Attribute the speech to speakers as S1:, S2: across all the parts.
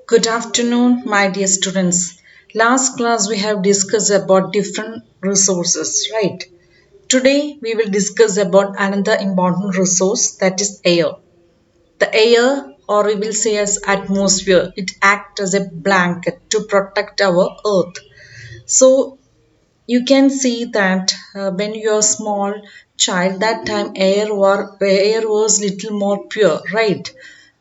S1: Good afternoon, my dear students. Last class we have discussed about different resources, right? Today we will discuss about another important resource, that is air. The air, or we will say as atmosphere, it acts as a blanket to protect our earth. So you can see that when you are small child, that time air was little more pure, right?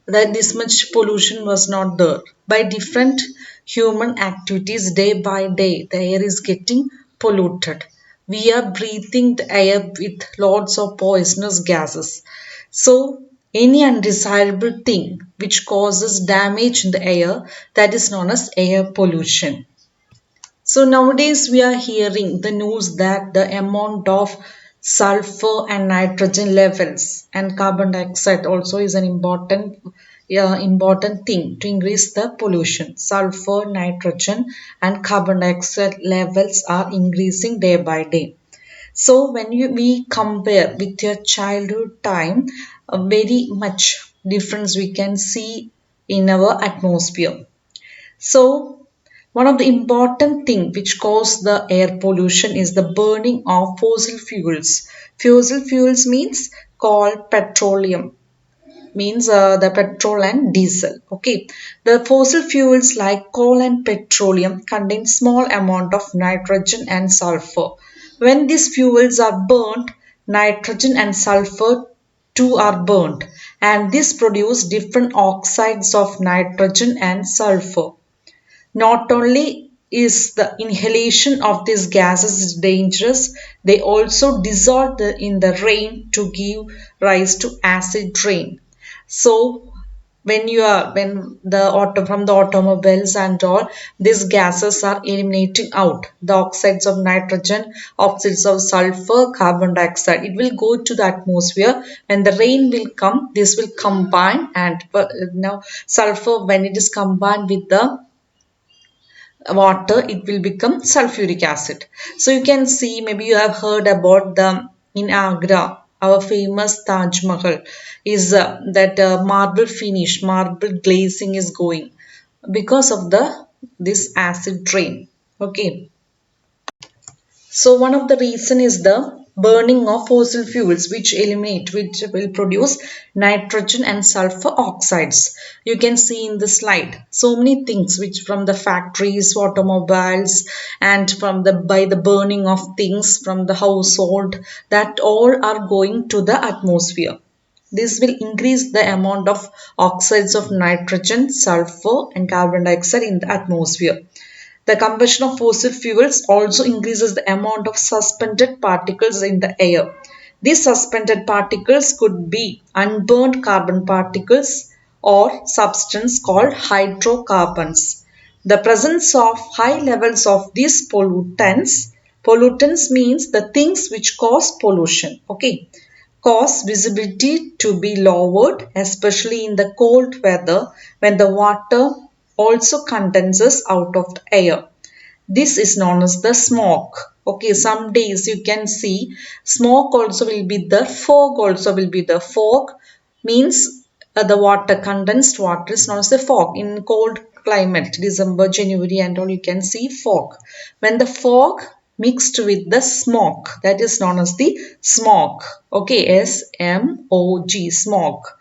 S1: That this much pollution was not there. By different human activities, day by day the air is getting polluted. We are breathing the air with lots of poisonous gases. So any undesirable thing which causes damage in the air, that is known as air pollution. So nowadays we are hearing the news that the amount of sulfur and nitrogen levels and carbon dioxide also is an important thing to increase the pollution. Sulfur, nitrogen and carbon dioxide levels are increasing day by day. So when we compare with your childhood time, a very much difference we can see in our atmosphere. So, one of the important thing which cause the air pollution is the burning of fossil fuels. Fossil fuels means coal, petroleum, means the petrol and diesel. Okay, the fossil fuels like coal and petroleum contain small amount of nitrogen and sulfur. When these fuels are burnt, nitrogen and sulfur too are burnt, and this produce different oxides of nitrogen and sulfur. Not only is the inhalation of these gases dangerous, they also dissolve in the rain to give rise to acid rain. So when the auto from the automobiles and all, these gases are eliminating out the oxides of nitrogen, oxides of sulfur, carbon dioxide. It will go to the atmosphere. When the rain will come, this will combine, and now sulfur, when it is combined with the water, it will become sulfuric acid. So you can see, maybe you have heard about the in Agra, our famous Taj Mahal is that marble finish, marble glazing is going because of the this acid rain. Okay, so one of the reason is the burning of fossil fuels which will produce nitrogen and sulfur oxides. You can see in the slide so many things which from the factories, automobiles, and from the by the burning of things from the household, that all are going to the atmosphere. This will increase the amount of oxides of nitrogen, sulfur and carbon dioxide in the atmosphere. The combustion of fossil fuels also increases the amount of suspended particles in the air. These suspended particles could be unburned carbon particles or substance called hydrocarbons. The presence of high levels of these pollutants means the things which cause pollution, okay, cause visibility to be lowered, especially in the cold weather when the water also condenses out of the air. This is known as the smoke. Okay, some days you can see smoke also will be there, fog also will be there. Fog means the water, condensed water is known as the fog. In cold climate, December, January and all, you can see fog. When the fog mixed with the smoke, that is known as the smoke. Okay, S-M-O-G, smoke.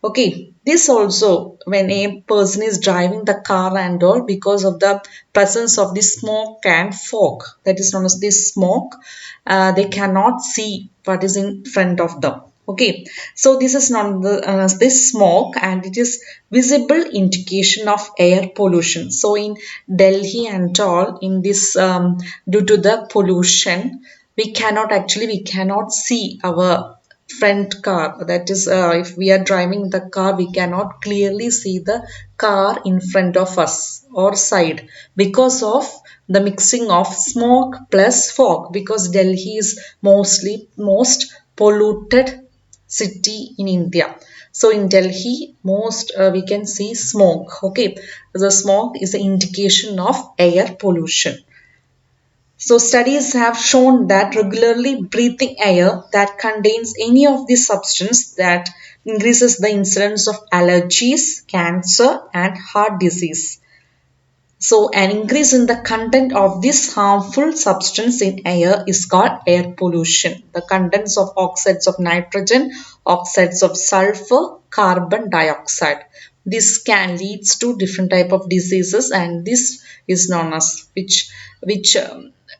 S1: Okay, this also when a person is driving the car and all, because of the presence of the smoke and fog, that is known as this smoke, they cannot see what is in front of them. Okay, so this is known as this smoke, and it is visible indication of air pollution. So in Delhi and all, in this due to the pollution, we cannot see our front car. That is, if we are driving the car, we cannot clearly see the car in front of us or side because of the mixing of smoke plus fog, because Delhi is mostly most polluted city in India. So in Delhi, most we can see smoke. Okay, the smoke is an indication of air pollution. So studies have shown that regularly breathing air that contains any of these substances that increases the incidence of allergies, cancer and heart disease. So an increase in the content of this harmful substance in air is called air pollution. The contents of oxides of nitrogen, oxides of sulfur, carbon dioxide. This can lead to different type of diseases, and this is known as which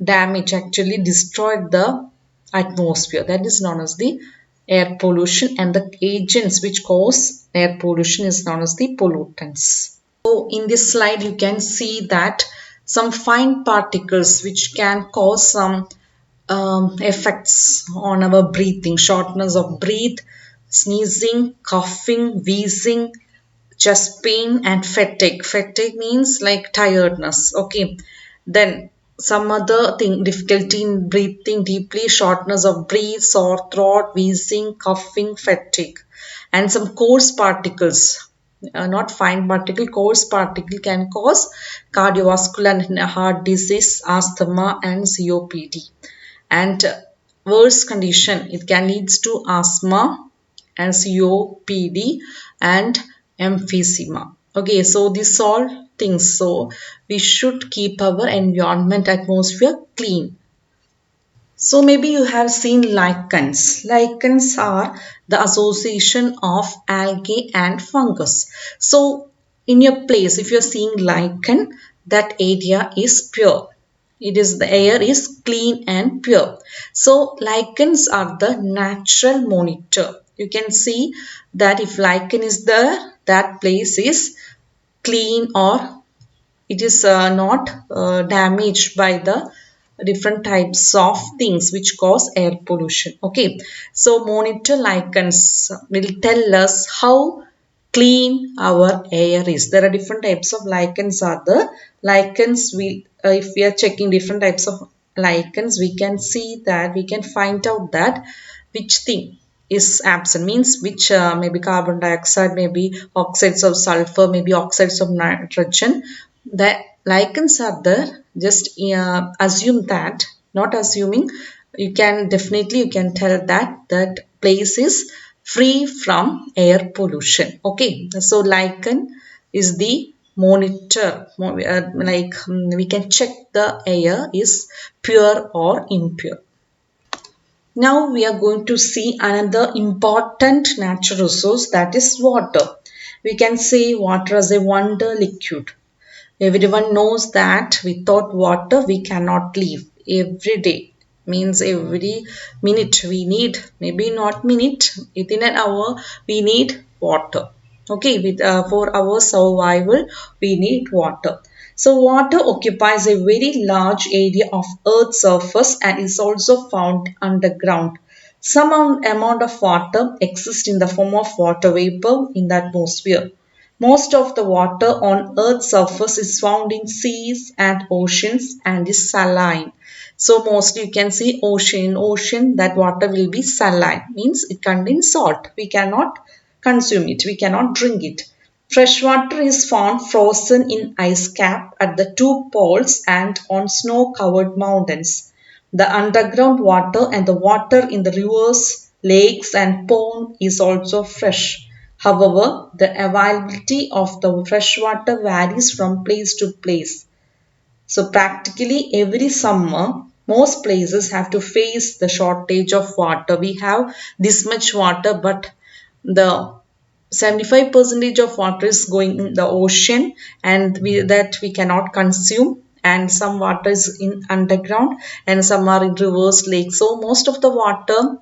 S1: damage actually destroyed the atmosphere. That is known as the air pollution, and the agents which cause air pollution is known as the pollutants. So in this slide you can see that some fine particles which can cause some effects on our breathing, shortness of breath, sneezing, coughing, wheezing, chest pain and fatigue. Fatigue means like tiredness. Okay. Then some other thing, difficulty in breathing deeply, shortness of breath, sore throat, wheezing, coughing, fatigue. And some coarse particles, not fine particle, coarse particle can cause cardiovascular and heart disease, asthma and COPD. And worse condition, it can lead to asthma and COPD and emphysema. Okay, so these all things. So we should keep our environment atmosphere clean. So maybe you have seen lichens. Lichens are the association of algae and fungus. So in your place, if you're seeing lichen, that area is pure. It is the air is clean and pure. So lichens are the natural monitor. You can see that if lichen is there, that place is clean or it is not damaged by the different types of things which cause air pollution. Okay, so monitor lichens will tell us how clean our air is. There are different types of lichens are there. Lichens, we if we are checking different types of lichens, we can see that we can find out that which thing is absent, means which maybe carbon dioxide, maybe oxides of sulfur, maybe oxides of nitrogen. The lichens are there. Just assume that, not assuming, you can definitely you can tell that that place is free from air pollution. Okay, so lichen is the monitor, we can check the air is pure or impure. Now we are going to see another important natural resource, that is water. We can say water as a wonder liquid. Everyone knows that without water we cannot live. Every day means every minute we need, maybe not minute, within an hour we need water. Okay, for our survival we need water. So water occupies a very large area of Earth's surface and is also found underground. Some amount of water exists in the form of water vapor in the atmosphere. Most of the water on Earth's surface is found in seas and oceans and is saline. So mostly you can see ocean, that water will be saline, means it contains salt. We cannot consume it, we cannot drink it. Fresh water is found frozen in ice cap at the two poles and on snow-covered mountains. The underground water and the water in the rivers, lakes and ponds is also fresh. However, the availability of the fresh water varies from place to place. So practically every summer, most places have to face the shortage of water. We have this much water, but the 75 percentage of water is going in the ocean, and that we cannot consume, and some water is in underground and some are in rivers, lakes. So most of the water,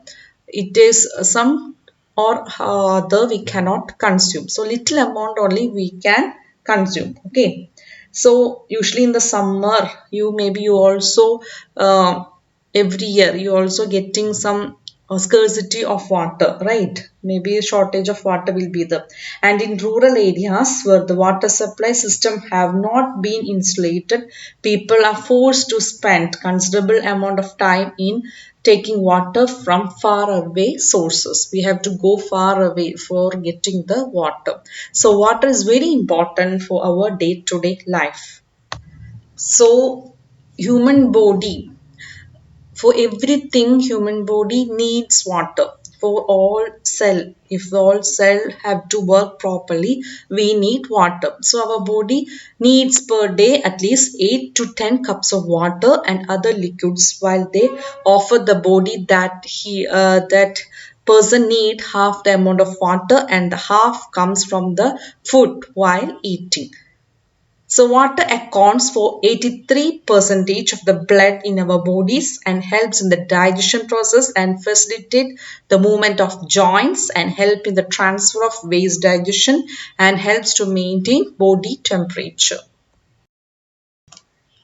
S1: it is some or other we cannot consume. So little amount only we can consume. Okay. So usually in the summer, you also every year you also getting some scarcity of water, right? Maybe a shortage of water will be there. And in rural areas where the water supply system have not been insulated, people are forced to spend considerable amount of time in taking water from far away sources. We have to go far away for getting the water. So water is very important for our day-to-day life. So human body, for everything human body needs water. For all cell, if all cell have to work properly, we need water. So our body needs per day at least 8 to 10 cups of water and other liquids, while they offer the body that person need half the amount of water and half comes from the food while eating. So water accounts for 83% of the blood in our bodies and helps in the digestion process and facilitate the movement of joints and help in the transfer of waste digestion and helps to maintain body temperature.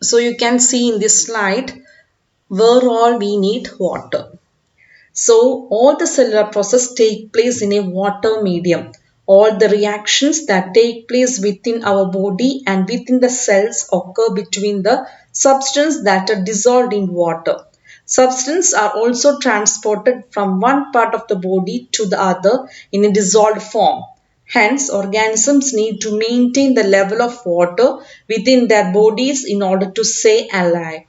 S1: So you can see in this slide where all we need water. So all the cellular process take place in a water medium. All the reactions that take place within our body and within the cells occur between the substance that are dissolved in water. Substances are also transported from one part of the body to the other in a dissolved form. Hence, organisms need to maintain the level of water within their bodies in order to stay alive.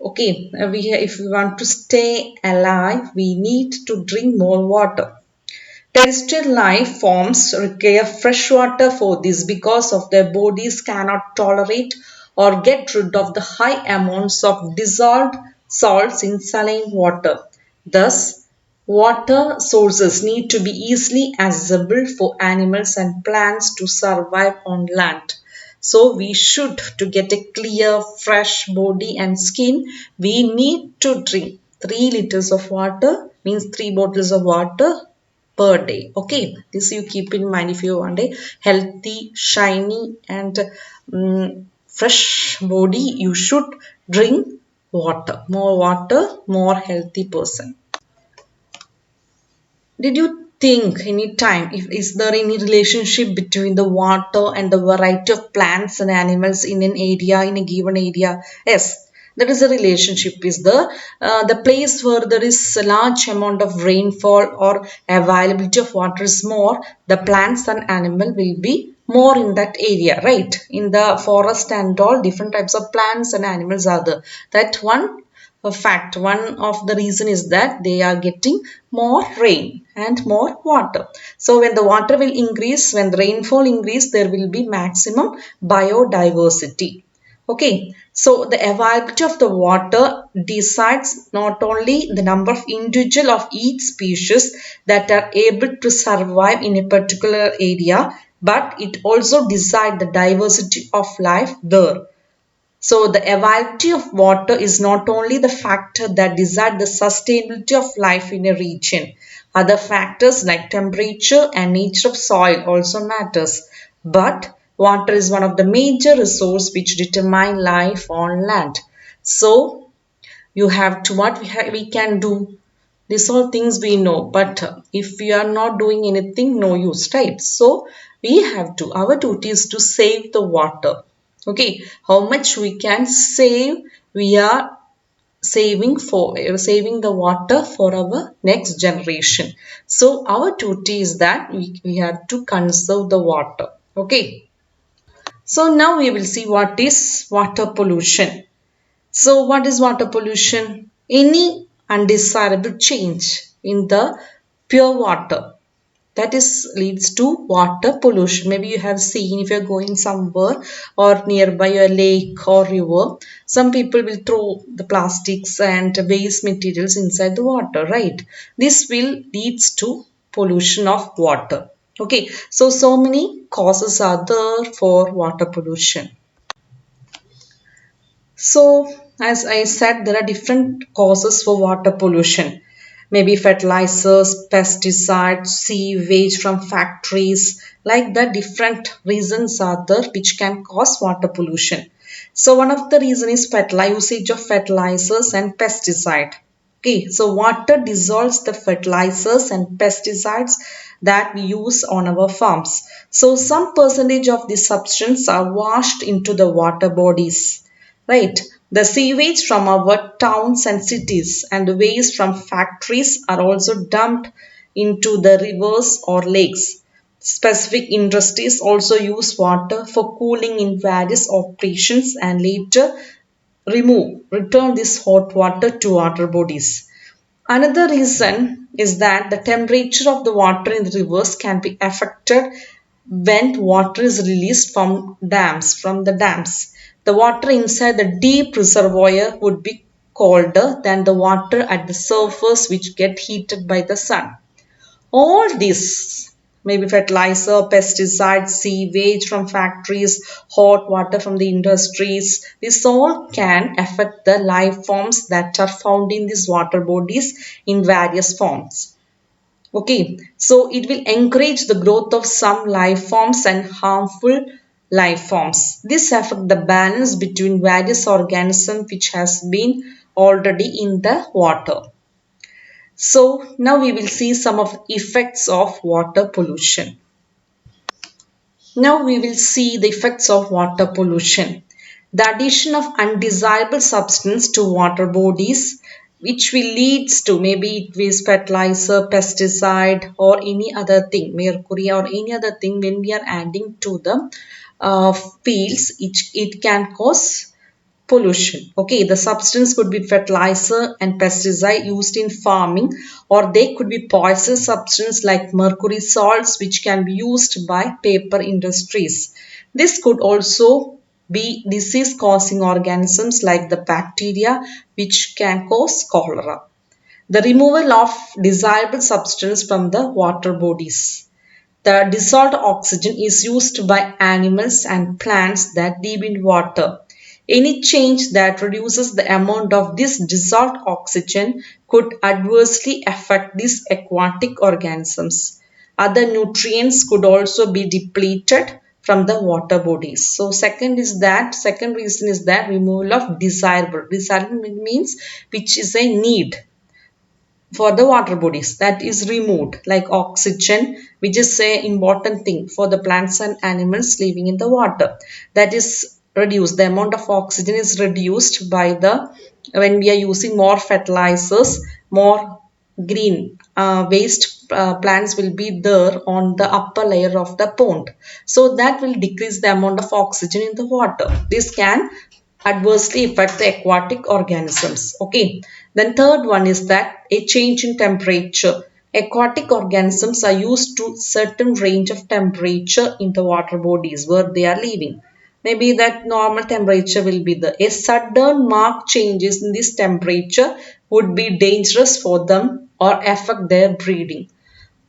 S1: Okay, if we want to stay alive, we need to drink more water. Terrestrial life forms require fresh water for this because of their bodies cannot tolerate or get rid of the high amounts of dissolved salts in saline water. Thus, water sources need to be easily accessible for animals and plants to survive on land. So we should, to get a clear, fresh body and skin, we need to drink 3 liters of water, means 3 bottles of water per day. Okay, this you keep in mind if you want a healthy, shiny, and fresh body. You should drink water, more healthy person. Did you think any time if is there any relationship between the water and the variety of plants and animals in an area, in a given area? Yes, there is a relationship. Is the place where there is a large amount of rainfall or availability of water is more, the plants and animal will be more in that area, right? In the forest and all different types of plants and animals are there. That one a fact. One of the reason is that they are getting more rain and more water. So when the water will increase, when the rainfall increase, there will be maximum biodiversity. Okay, so the availability of the water decides not only the number of individual of each species that are able to survive in a particular area, but it also decides the diversity of life there. So the availability of water is not only the factor that decides the sustainability of life in a region. Other factors like temperature and nature of soil also matters. But water is one of the major resources which determine life on land. So you have to what we can do. These all things we know, but if we are not doing anything, no use, right? So we have to, our duty is to save the water. Okay, how much we can save, we are saving the water for our next generation. So our duty is that we have to conserve the water. Okay, so now we will see what is water pollution. So what is water pollution? Any undesirable change in the pure water, that is leads to water pollution. Maybe you have seen if you're going somewhere or nearby a lake or river, some people will throw the plastics and waste materials inside the water, right? This will leads to pollution of water. Okay, so many causes are there for water pollution. So, as I said, there are different causes for water pollution. Maybe fertilizers, pesticides, sewage from factories, like the different reasons are there which can cause water pollution. So, one of the reason is usage of fertilizers and pesticide. Okay, so water dissolves the fertilizers and pesticides that we use on our farms. So, some percentage of this substance are washed into the water bodies. Right. The sewage from our towns and cities and waste from factories are also dumped into the rivers or lakes. Specific industries also use water for cooling in various operations and later return this hot water to water bodies. Another reason is that the temperature of the water in the rivers can be affected when water is released from the dams. The water inside the deep reservoir would be colder than the water at the surface which get heated by the sun. All this, maybe fertilizer, pesticides, sewage from factories, hot water from the industries, this all can affect the life forms that are found in these water bodies in various forms. Okay, so it will encourage the growth of some life forms and harmful life forms. This affect the balance between various organisms which has been already in the water. So now we will see some of the effects of water pollution. Now we will see the effects of water pollution. The addition of undesirable substance to water bodies which will leads to maybe it is fertilizer, pesticide or any other thing, mercury or any other thing when we are adding to the fields, it can cause pollution. Okay, the substance could be fertilizer and pesticide used in farming, or they could be poisonous substance like mercury salts which can be used by paper industries. This could also be disease causing organisms like the bacteria which can cause cholera. The removal of desirable substance from the water bodies. The dissolved oxygen is used by animals and plants that live in water. Any change that reduces the amount of this dissolved oxygen could adversely affect these aquatic organisms. Other nutrients could also be depleted from the water bodies. So second reason is that removal of desirable. Desirable means which is a need for the water bodies that is removed, like oxygen which is a important thing for the plants and animals living in the water, that is reduced. The amount of oxygen is reduced by the when we are using more fertilizers, more green waste plants will be there on the upper layer of the pond, so that will decrease the amount of oxygen in the water. This can adversely affect the aquatic organisms. Okay. Then third one is that a change in temperature. Aquatic organisms are used to certain range of temperature in the water bodies where they are living. Maybe that normal temperature will be there. A sudden marked changes in this temperature would be dangerous for them or affect their breeding.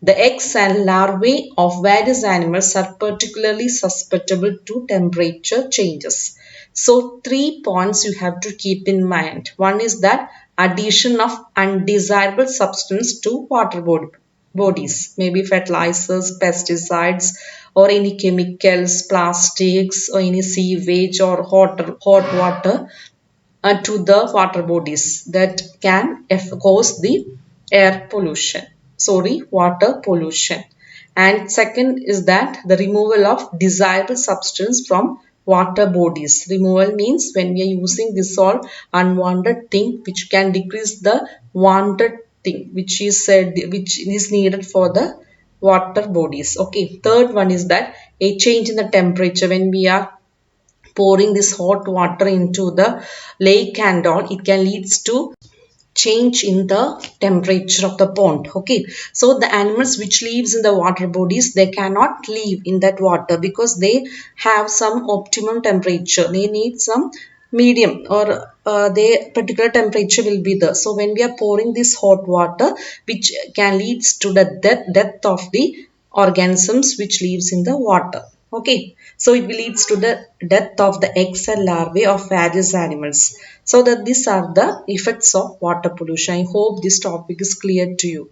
S1: The eggs and larvae of various animals are particularly susceptible to temperature changes. So, three points you have to keep in mind. One is that addition of undesirable substance to bodies, maybe fertilizers, pesticides, or any chemicals, plastics, or any sewage or hot water to the water bodies that can cause the air pollution. Sorry, water pollution. And second is that the removal of desirable substance from water bodies. Removal means when we are using this all unwanted thing which can decrease the wanted thing which is needed for the water bodies. Okay. Third one is that a change in the temperature when we are pouring this hot water into the lake and all, it can leads to change in the temperature of the pond. Okay, so the animals which lives in the water bodies, they cannot live in that water because they have some optimum temperature. They need some medium or their particular temperature will be there. So when we are pouring this hot water, which can leads to the death of the organisms which lives in the water. Okay, so it leads to the death of the eggs and larvae of various animals. So that these are the effects of water pollution. I hope this topic is clear to you.